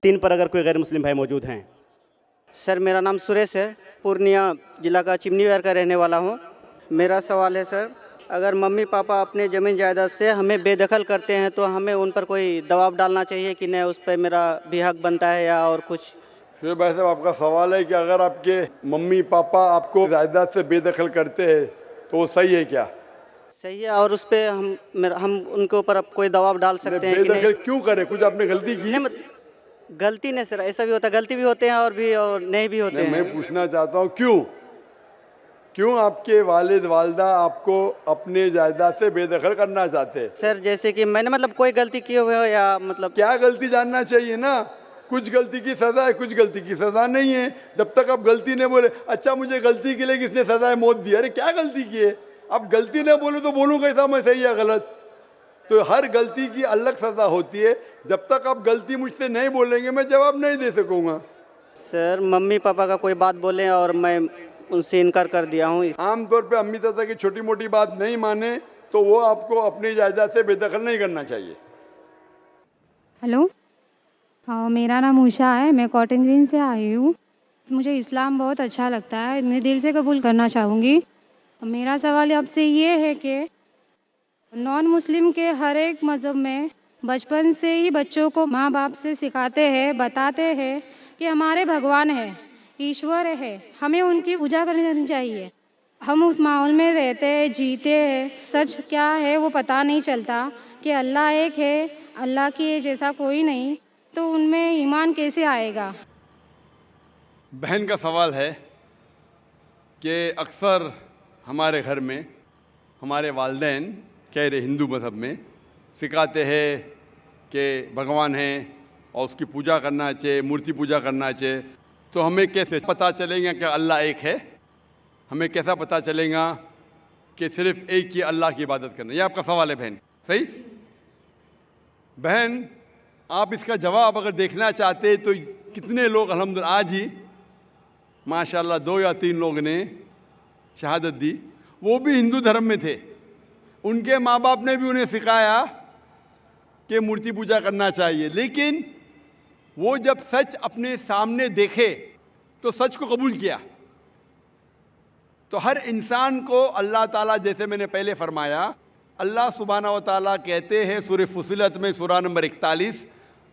3 पर अगर कोई गैर मुस्लिम भाई मौजूद हैं। सर मेरा नाम सुरेश है, पूर्णिया जिला का चिमनीवार का रहने वाला हूँ। मेरा सवाल है सर, अगर मम्मी पापा अपने ज़मीन जायदाद से हमें बेदखल करते हैं तो हमें उन पर कोई दबाव डालना चाहिए कि नहीं, उस पर मेरा भी हक बनता है या और कुछ? फिर भाई साहब, आपका सवाल है कि अगर आपके मम्मी पापा आपको जायदाद से बेदखल करते हैं तो वो सही है क्या? सही है, और उस पर हम उनके ऊपर अब कोई दबाव डाल सकते हैं कि नहीं? बेदखल क्यों करें? कुछ आपने गलती की? नहीं गलती नहीं सर, ऐसा भी होता है, गलती भी होते हैं और नहीं भी होते नहीं, हैं। मैं पूछना चाहता हूँ क्यों आपके वालिद वालदा आपको अपने जायदाद से बेदखल करना चाहते हैं? सर जैसे कि मैंने कोई गलती किए हुए हो या क्या गलती जानना चाहिए ना। कुछ गलती की सजा है, कुछ गलती की सजा नहीं है। जब तक आप गलती नहीं बोले, अच्छा मुझे गलती के लिए किसने सजाए मौत दी, अरे क्या गलती की है? आप गलती नहीं बोले तो बोलूँ कैसा मैं सही या गलत? तो हर गलती की अलग सजा होती है। जब तक आप गलती मुझसे नहीं बोलेंगे मैं जवाब नहीं दे सकूंगा। सर मम्मी पापा का कोई बात बोले और मैं उनसे इनकार कर दिया हूँ। आमतौर पे अम्मी चाचा की छोटी मोटी बात नहीं माने तो वो आपको अपनी जायदाद से बेदखल नहीं करना चाहिए। हेलो, हाँ मेरा नाम उषा है, मैं कॉटन ग्रीन से आई हूँ। मुझे इस्लाम बहुत अच्छा लगता है, मैं दिल से कबूल करना चाहूँगी। मेरा सवाल आपसे ये है कि नॉन मुस्लिम के हर एक मज़हब में बचपन से ही बच्चों को माँ बाप से सिखाते हैं, बताते हैं कि हमारे भगवान है, ईश्वर है, हमें उनकी पूजा करनी चाहिए। हम उस माहौल में रहते हैं, जीते हैं, सच क्या है वो पता नहीं चलता कि अल्लाह एक है, अल्लाह के जैसा कोई नहीं, तो उनमें ईमान कैसे आएगा? बहन का सवाल है कि अक्सर हमारे घर में हमारे वालिदैन कह रहे हिंदू मज़हब में सिखाते हैं कि भगवान है और उसकी पूजा करना चाहिए, मूर्ति पूजा करना चाहिए। तो हमें कैसे पता चलेगा कि अल्लाह एक है? हमें कैसा पता चलेगा कि सिर्फ एक ही अल्लाह की इबादत करना? ये आपका सवाल है बहन, सही? बहन, आप इसका जवाब अगर देखना चाहते तो कितने लोग अल्हम्दुलिल्लाह आज ही माशाल्लाह 2 या 3 लोग ने शहादत दी, वो भी हिंदू धर्म में थे। उनके माँ बाप ने भी उन्हें सिखाया कि मूर्ति पूजा करना चाहिए, लेकिन वो जब सच अपने सामने देखे तो सच को कबूल किया। तो हर इंसान को अल्लाह ताला, जैसे मैंने पहले फरमाया, अल्लाह सुब्हानहू व तआला कहते हैं सूरह फुसिलत में सूरा नंबर 41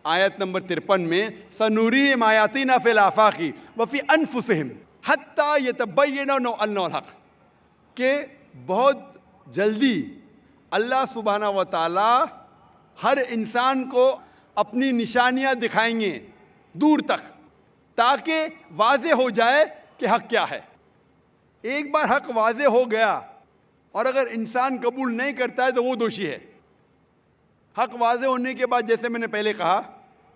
आयत नंबर 53 में, सनूरीहिम आयातिना फिल आफाकी व फी अनफुसिहिम हत्ता यतबय्यना अन्नहुल हक, के बहुत जल्दी अल्लाह सुब्हानहू व तआला हर इंसान को अपनी निशानियां दिखाएंगे दूर तक, ताकि वाज़े हो जाए कि हक क्या है। एक बार हक वाज़े हो गया और अगर इंसान कबूल नहीं करता है तो वो दोषी है। हक वाज़े होने के बाद, जैसे मैंने पहले कहा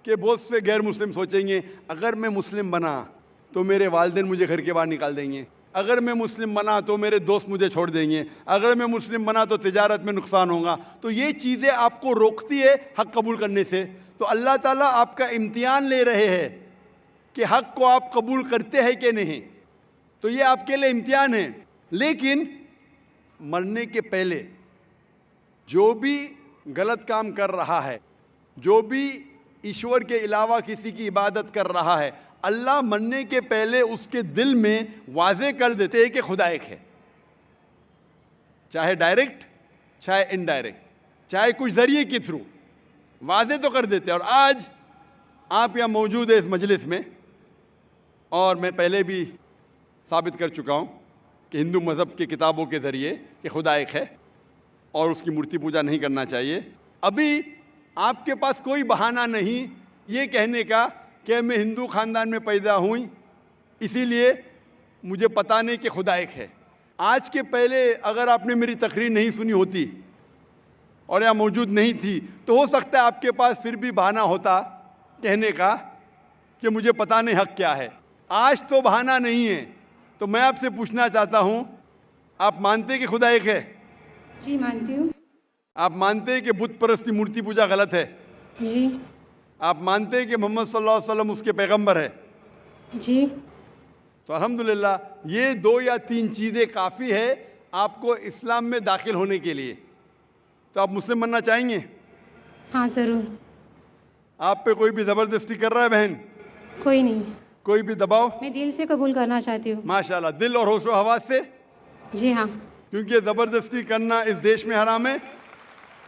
कि बहुत से गैर मुस्लिम सोचेंगे अगर मैं मुस्लिम बना तो मेरे वालिदैन मुझे घर के बाहर निकाल देंगे, अगर मैं मुस्लिम बना तो मेरे दोस्त मुझे छोड़ देंगे, अगर मैं मुस्लिम बना तो तिजारत में नुकसान होगा। तो ये चीज़ें आपको रोकती है हक कबूल करने से। तो अल्लाह ताला आपका इम्तिहान ले रहे हैं कि हक को आप कबूल करते हैं कि नहीं। तो ये आपके लिए इम्तिहान है। लेकिन मरने के पहले जो भी गलत काम कर रहा है, जो भी ईश्वर के अलावा किसी की इबादत कर रहा है, अल्लाह मरने के पहले उसके दिल में वाज़े कर देते हैं कि खुदा एक है, चाहे डायरेक्ट चाहे इनडायरेक्ट, चाहे कुछ जरिए के थ्रू वाज़े तो कर देते हैं। और आज आप यहाँ मौजूद है इस मजलिस में, और मैं पहले भी साबित कर चुका हूँ कि हिंदू मज़हब की किताबों के ज़रिए कि खुदा एक है और उसकी मूर्ति पूजा नहीं करना चाहिए। अभी आपके पास कोई बहाना नहीं ये कहने का कि मैं हिंदू ख़ानदान में पैदा हुई इसीलिए मुझे पता नहीं कि खुदा एक है। आज के पहले अगर आपने मेरी तकरीर नहीं सुनी होती और यहाँ मौजूद नहीं थी तो हो सकता है आपके पास फिर भी बहाना होता कहने का कि मुझे पता नहीं हक क्या है। आज तो बहाना नहीं है। तो मैं आपसे पूछना चाहता हूँ, आप मानते हैं कि खुदा एक है? जी मानती हूँ। आप मानते हैं कि बुत परस्ती मूर्ति पूजा गलत है? जी। आप मानते हैं कि मोहम्मद सल्लल्लाहु अलैहि वसल्लम उसके पैगंबर है? जी। तो अल्हम्दुलिल्लाह ये 2 या 3 चीज़ें काफ़ी है आपको इस्लाम में दाखिल होने के लिए। तो आप मुस्लिम बनना चाहेंगे? हाँ ज़रूर। आप पे कोई भी ज़बरदस्ती कर रहा है बहन? कोई नहीं। कोई भी दबाव? मैं दिल से कबूल करना चाहती हूँ। माशाल्लाह, दिल और होशो हवास से, जी हाँ। क्योंकि ज़बरदस्ती करना इस देश में हराम है,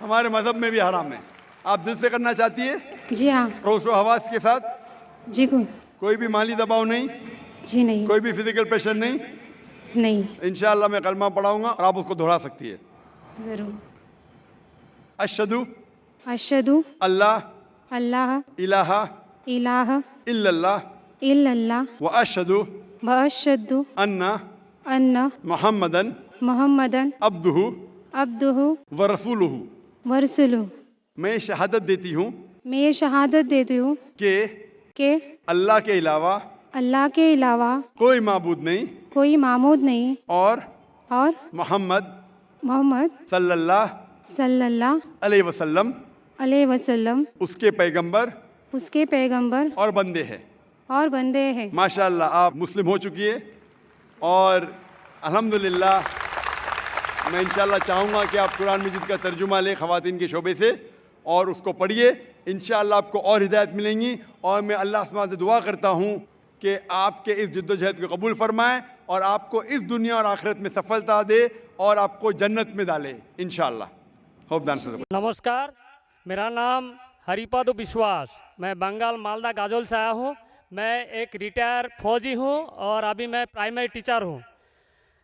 हमारे मज़हब में भी हराम है। आप दिल से करना चाहती है? जी हाँ। होशो हवास के साथ? जी कोई भी माली दबाव नहीं, जी नहीं। कोई भी फिजिकल प्रेशर नहीं। नहीं। इंशाअल्लाह मैं कलमा पढ़ाऊंगा और आप उसको दोहरा सकती है। ज़रूर। अशहदु अशहदु अल्लाह अल्लाह इलाहा इलाहा इल्लल्लाह इल्लल्लाह व अशहदु व अशहदु अन्ना अन्न मुहम्मदन मोहम्मदन अब्दुहु अब्दुहु व रसूलुहु। व रसूलुहु। मैं शहादत देती हूँ मैं ये शहादत देती हूँ कि कि अल्लाह के अलावा अल्लाह के अलावा कोई माबूद नहीं कोई मामूद नहीं और और मोहम्मद मोहम्मद सल्लल्लाहु सल्लल्लाहु अलैहि वसल्लम अलैहि वसल्लम उसके पैगंबर उसके पैगंबर और बंदे हैं। और बंदे हैं। माशाअल्लाह, आप मुस्लिम हो चुकी है और अल्हम्दुलिल्लाह मैं इंशाअल्लाह चाहूँगा कि आप कुरान मजीद का तर्जुमा लें ख़वातीन के शोबे से और उसको पढ़िए। इंशाअल्लाह आपको और हिदायत मिलेंगी और मैं अल्लाह सुब्हानहू से दुआ करता हूँ कि आपके इस जद्दोजहद को कबूल फरमाए और आपको इस दुनिया और आखिरत में सफलता दे और आपको जन्नत में डाले इंशाअल्लाह। नमस्कार, मेरा नाम हरिपद विश्वास, मैं बंगाल मालदा गाजोल से आया हूँ। मैं एक रिटायर फौजी हूँ और अभी मैं प्राइमरी टीचर हूँ।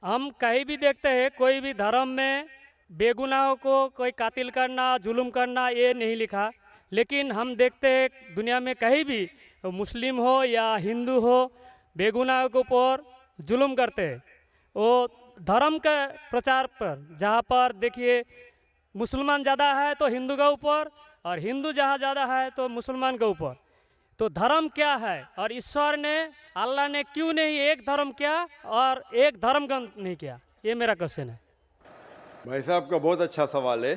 हम कहीं भी देखते हैं कोई भी धर्म में बेगुनाहों को कोई कातिल करना, जुल्म करना, ये नहीं लिखा, लेकिन हम देखते हैं दुनिया में कहीं भी मुस्लिम हो या हिंदू हो बेगुनाहों के ऊपर जुल्म करते हैं। वो धर्म के प्रचार पर, जहाँ पर देखिए मुसलमान ज़्यादा है तो हिंदू के ऊपर और हिंदू जहाँ ज़्यादा है तो मुसलमान के ऊपर। तो धर्म क्या है और ईश्वर ने, अल्लाह ने क्यों नहीं एक धर्म किया और एक धर्म ग्रंथ नहीं किया? ये मेरा क्वेश्चन है। भाई साहब का बहुत अच्छा सवाल है।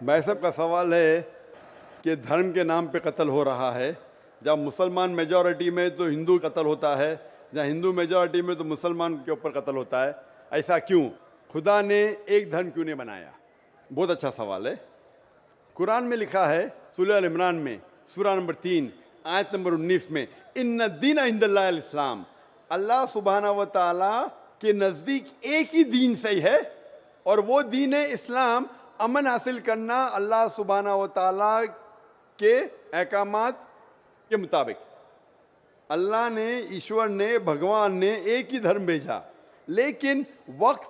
भाई साहब का सवाल है कि धर्म के नाम पे कत्ल हो रहा है। जब मुसलमान मेजॉरिटी में तो हिंदू कत्ल होता है, जहाँ हिंदू मेजॉरिटी में तो मुसलमान के ऊपर कत्ल होता है। ऐसा क्यों? खुदा ने एक धर्म क्यों नहीं बनाया? बहुत अच्छा सवाल है। कुरान में लिखा है सूरह अल इमरान में सूरा नंबर 3 आयत नंबर 19 में, इन्ना दीन इंदल्लाहिल इस्लाम, अल्लाह सुब्हानहू व तआला के नज़दीक एक ही दीन सही है और वो दीन है इस्लाम। अमन हासिल करना अल्लाह सुब्हानहू व तआला के अहकामात के मुताबिक। अल्लाह ने, ईश्वर ने, भगवान ने एक ही धर्म भेजा, लेकिन वक्त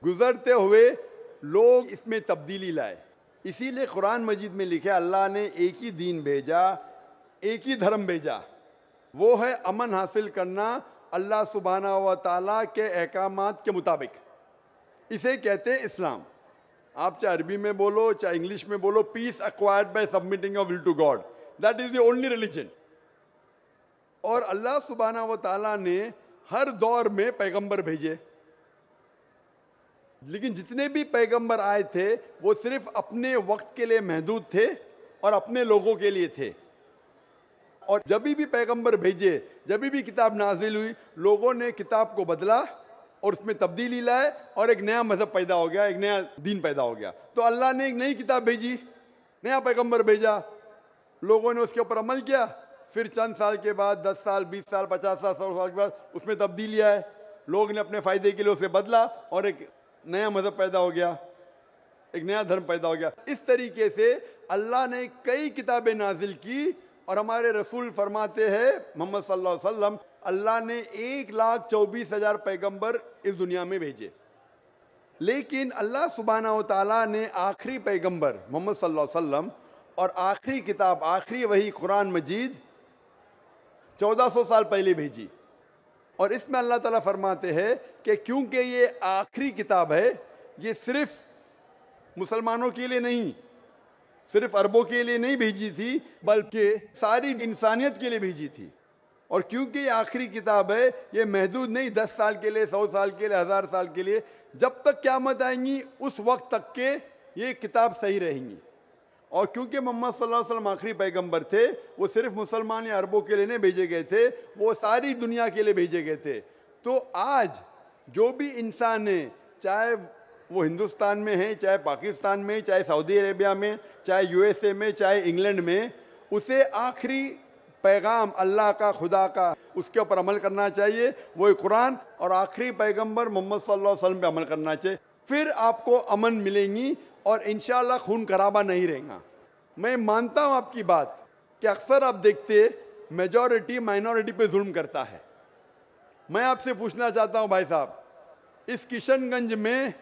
गुजरते हुए लोग इसमें तब्दीली लाए। इसीलिए कुरान मजीद में लिखा अल्लाह ने एक ही दीन भेजा, एक ही धर्म भेजा, वो है अमन हासिल करना अल्लाह सुब्हानहू व तआला के अहकामात के मुताबिक। इसे कहते हैं इस्लाम। आप चाहे अरबी में बोलो चाहे इंग्लिश में बोलो, peace acquired by submitting your will to God, that is the only religion. और अल्लाह सुब्हानहू व तआला ने हर दौर में पैगंबर भेजे, लेकिन जितने भी पैगंबर आए थे वो सिर्फ अपने वक्त के लिए महदूद थे और अपने लोगों के लिए थे। और जब भी पैगंबर भेजे, जब भी किताब नाजिल हुई, लोगों ने किताब को बदला और उसमें तब्दीली लाए और एक नया मजहब पैदा हो गया, एक नया दीन पैदा हो गया। तो अल्लाह ने एक नई किताब भेजी, नया पैगंबर भेजा, लोगों ने उसके ऊपर अमल किया। फिर चंद साल के बाद, 10 साल, 20 साल, 50 साल, 100 साल के बाद उसमें तब्दीली आए, लोग ने अपने फ़ायदे के लिए उसे बदला और एक नया मजहब पैदा हो गया, एक नया धर्म पैदा हो गया। इस तरीके से अल्लाह ने कई किताबें नाजिल की और हमारे रसूल फरमाते हैं मोहम्मद सल्लल्लाहु अलैहि वसल्लम, अल्लाह ने 1,24,000 पैगंबर इस दुनिया में भेजे, लेकिन अल्लाह सुब्हानहू तआला ने आखिरी पैगंबर मोहम्मद सल्लल्लाहु अलैहि वसल्लम और आखिरी किताब, आखिरी वही कुरान मजीद 1400 साल पहले भेजी। और इसमें अल्लाह ताला फरमाते हैं कि क्योंकि ये आखिरी किताब है, ये सिर्फ मुसलमानों के लिए नहीं, सिर्फ अरबों के लिए नहीं भेजी थी, बल्कि सारी इंसानियत के लिए भेजी थी। और क्योंकि ये आखिरी किताब है, ये महदूद नहीं 10 साल के लिए, 100 साल के लिए, 1000 साल के लिए, जब तक क़यामत आएंगी उस वक्त तक के ये किताब सही रहेंगी। और क्योंकि मोहम्मद सल्लल्लाहु अलैहि वसल्लम आखिरी पैगंबर थे, वो सिर्फ मुसलमान या अरबों के लिए नहीं भेजे गए थे, वो सारी दुनिया के लिए भेजे गए थे। तो आज जो भी इंसान है, चाहे वो हिंदुस्तान में है, चाहे पाकिस्तान में, चाहे सऊदी अरेबिया में, चाहे USA में, चाहे इंग्लैंड में, उसे आखिरी पैगाम अल्लाह का, खुदा का, उसके ऊपर अमल करना चाहिए, वो कुरान और आखिरी पैगंबर मोहम्मद सल्लल्लाहु अलैहि वसल्लम पे अमल करना चाहिए। फिर आपको अमन मिलेंगी और इंशाअल्लाह खून खराबा नहीं रहेगा। मैं मानता हूँ आपकी बात कि अक्सर आप देखते मेजॉरिटी माइनॉरिटी पे जुल्म करता है। मैं आपसे पूछना चाहता हूँ भाई साहब, इस किशनगंज में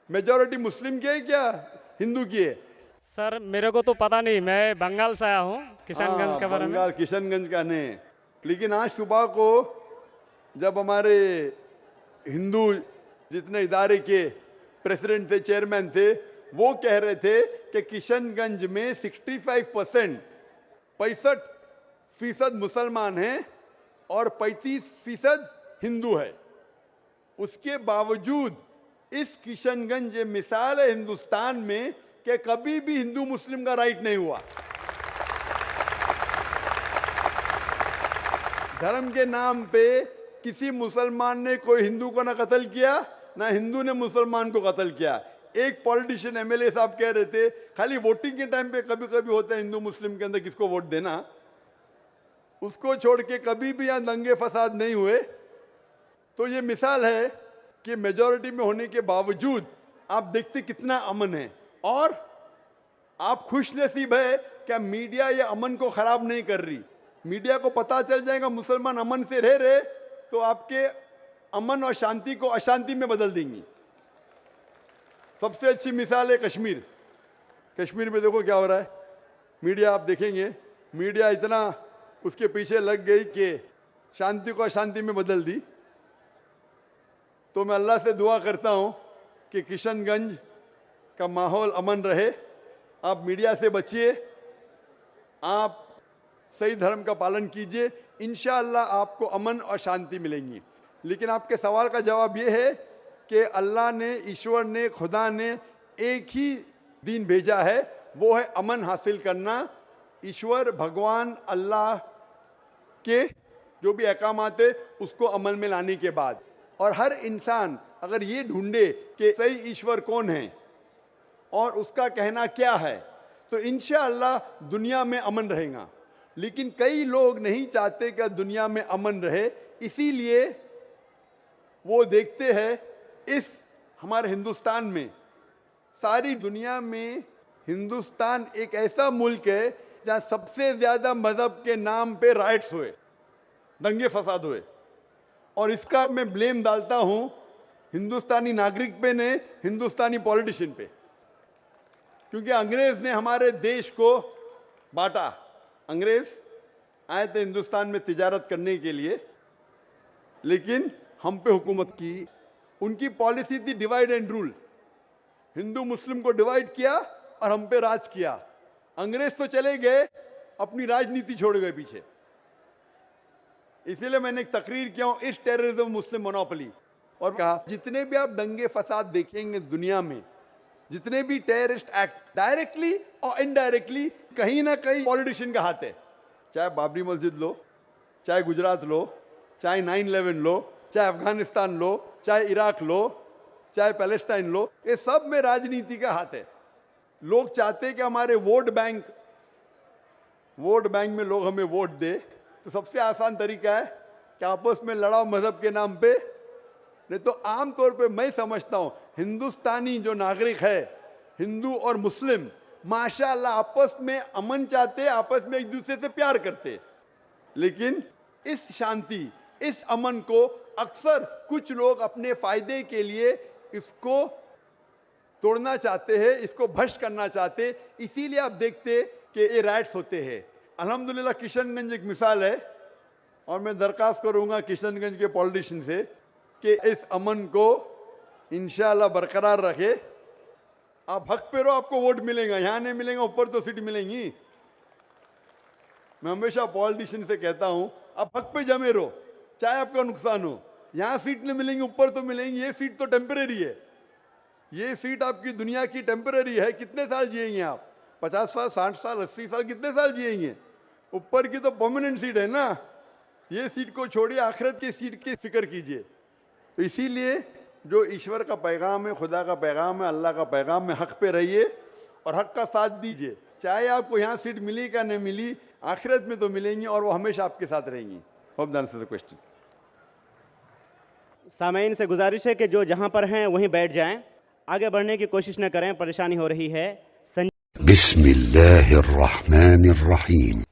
मेजॉरिटी मुस्लिम की है क्या हिंदू की है? सर मेरे को तो पता नहीं, मैं बंगाल से आया हूँ, किशनगंज के बारे में। बंगाल किशनगंज का नहीं, लेकिन आज सुबह को जब हमारे हिंदू जितने इदारे के प्रेसिडेंट थे, चेयरमैन थे, वो कह रहे थे कि किशनगंज में 65% मुसलमान हैं और 35% हिंदू है। उसके बावजूद इस किशनगंज ये मिसाल है हिंदुस्तान में कि कभी भी हिंदू मुस्लिम का राइट नहीं हुआ। धर्म के नाम पे किसी मुसलमान ने कोई हिंदू को ना कत्ल किया, ना हिंदू ने मुसलमान को कत्ल किया। एक पॉलिटिशियन एमएलए साहब कह रहे थे खाली वोटिंग के टाइम पे कभी कभी होता है हिंदू मुस्लिम के अंदर किसको वोट देना, उसको छोड़ के कभी भी यहां दंगे फसाद नहीं हुए। तो ये मिसाल है कि मेजॉरिटी में होने के बावजूद आप देखते कितना अमन है। और आप खुशनसीब है क्या मीडिया ये अमन को खराब नहीं कर रही। मीडिया को पता चल जाएगा मुसलमान अमन से रह रहे तो आपके अमन और शांति को अशांति में बदल देंगी। सबसे अच्छी मिसाल है कश्मीर। कश्मीर में देखो क्या हो रहा है। मीडिया आप देखेंगे, मीडिया इतना उसके पीछे लग गई कि शांति को अशांति में बदल दी। तो मैं अल्लाह से दुआ करता हूं कि किशनगंज का माहौल अमन रहे। आप मीडिया से बचिए, आप सही धर्म का पालन कीजिए, इंशाअल्लाह आपको अमन और शांति मिलेंगी। लेकिन आपके सवाल का जवाब ये है कि अल्लाह ने, ईश्वर ने, खुदा ने एक ही दीन भेजा है, वो है अमन हासिल करना। ईश्वर भगवान अल्लाह के जो भी अहकामात है उसको अमल में लाने के बाद, और हर इंसान अगर ये ढूंढे कि सही ईश्वर कौन है और उसका कहना क्या है, तो इंशाअल्लाह दुनिया में अमन रहेगा। लेकिन कई लोग नहीं चाहते कि दुनिया में अमन रहे, इसीलिए वो देखते हैं इस हमारे हिंदुस्तान में, सारी दुनिया में हिंदुस्तान एक ऐसा मुल्क है जहाँ सबसे ज़्यादा मज़हब के नाम पे राइट्स हुए, दंगे फसाद हुए। और इसका मैं ब्लेम डालता हूँ हिंदुस्तानी नागरिक पे ने, हिंदुस्तानी पॉलिटिशियन पे, क्योंकि अंग्रेज़ ने हमारे देश को बांटा। अंग्रेज़ आए थे हिंदुस्तान में तिजारत करने के लिए, लेकिन हम पे हुकूमत की। उनकी पॉलिसी थी डिवाइड एंड रूल, हिंदू मुस्लिम को डिवाइड किया और हम पे राज किया। अंग्रेज तो चले गए, अपनी राजनीति छोड़ गए पीछे। इसीलिए मैंने एक तकरीर किया हूं, इस टेररिज्म मुस्लिम मोनोपोली, और कहा जितने भी आप दंगे फसाद देखेंगे दुनिया में, जितने भी टेररिस्ट एक्ट डायरेक्टली और इनडायरेक्टली कहीं ना कहीं पॉलिटिशियन का हाथ है। चाहे बाबरी मस्जिद लो, चाहे गुजरात लो, चाहे 9/11 लो, चाहे अफगानिस्तान लो, चाहे इराक लो, चाहे पैलेस्टाइन लो, ये सब में राजनीति का हाथ है। लोग चाहते हैं कि हमारे वोट बैंक में लोग हमें वोट दे, तो सबसे आसान तरीका है कि आपस में लड़ाओ मजहब के नाम पे। नहीं तो आमतौर पे मैं समझता हूं हिंदुस्तानी जो नागरिक है, हिंदू और मुस्लिम, माशाअल्लाह आपस में अमन चाहते, आपस में एक दूसरे से प्यार करते। लेकिन इस शांति, इस अमन को अक्सर कुछ लोग अपने फायदे के लिए इसको तोड़ना चाहते हैं, इसको भ्रष्ट करना चाहते। इसीलिए आप देखते कि ये राइट्स होते हैं। अल्हम्दुलिल्लाह किशनगंज एक मिसाल है, और मैं दरख्वास्त करूंगा किशनगंज के पॉलिटिशियन से कि इस अमन को इंशाअल्लाह बरकरार रखे। आप हक पे रहो, आपको वोट मिलेगा, यहाँ नहीं मिलेगा, ऊपर तो सीट मिलेंगी। मैं हमेशा पॉलिटिशियन से कहता हूँ आप हक पे जमे रहो, चाहे आपका नुकसान हो। यहाँ सीट नहीं मिलेंगी, ऊपर तो मिलेंगी। ये सीट तो टेम्परेरी है, ये सीट आपकी दुनिया की टेम्परेरी है। कितने साल जिएंगे आप? 50 साल, 60 साल, 80 साल, कितने साल जिएंगे? ऊपर की तो परमानेंट सीट है ना। ये सीट को छोड़िए, आखिरत की सीट की फिक्र कीजिए। तो इसीलिए जो ईश्वर का पैगाम है, खुदा का पैगाम है, अल्लाह का पैगाम है, हक पे रहिए और हक का साथ दीजिए। चाहे आपको यहाँ सीट मिली क्या नहीं मिली, आखिरत में तो मिलेंगी और वो हमेशा आपके साथ रहेंगी। Hope that answers the question. सामाइन से गुजारिश है कि जो जहाँ पर हैं वहीं बैठ जाएं, आगे बढ़ने की कोशिश न करें, परेशानी हो रही है। बिस्मिल्लाहिर्रहमानिर्रहीम।